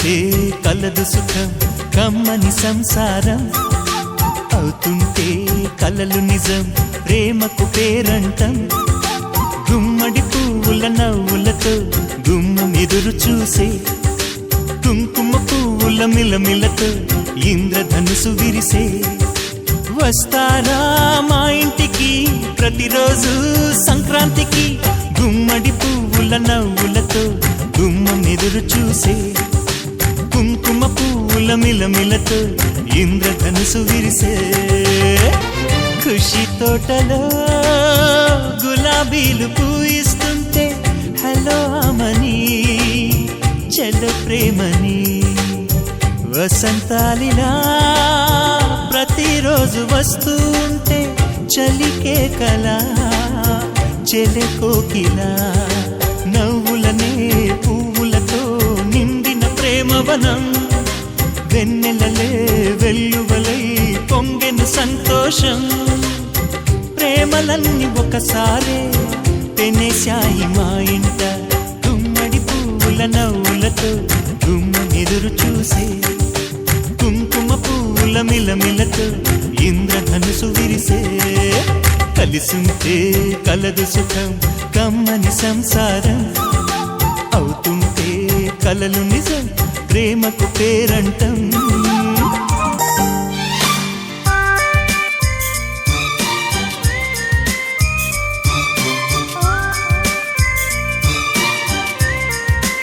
కలిసుంటే కలదు సుఖం కమ్మని సంసారం అవుతుంటే కలలు నిజం ప్రేమకు పేరంటం గుమ్మడి పువ్వుల నవ్వులతో గుమ్మం ఎదురు చూసే కుంకుమ పువ్వుల మిలమిలతో ఇంద్రధనుసు విరిసే వస్తారా మా ఇంటికి ప్రతిరోజు సంక్రాంతికి గుమ్మడి పువ్వుల నవ్వులతో గుమ్మం ఎదురు చూసే కుంకుమ పువ్వుల మిలమిలతో ఇంద్రధనుసు విరిసే ఖుషి తోటలో గులాబీలు పూయిస్తుంటే హలో అమని చలో ప్రేమని వసంతాలిలా ప్రతిరోజు వస్తూ ఉంటే చలికే కలా చెలె కోకిలా నవ్వులనే పువ్వులతో నిండిన ప్రేమవనం వెన్నెలలే వెల్లువలై పొంగెను సంతోషం ప్రేమలన్నీ ఒకసారే పెనేశాయి మా ఇంట గుమ్మడి పువ్వుల నవ్వులతో గుమ్మం ఎదురు చూసే కుంకుమ పువ్వుల మిలమిలతో ఇంద్రధనుసు విరిసే కలిసుంటే కలదు సుఖం కమ్మని సంసారం అవుతుంటే కలలు నిజం ప్రేమకు పేరంటం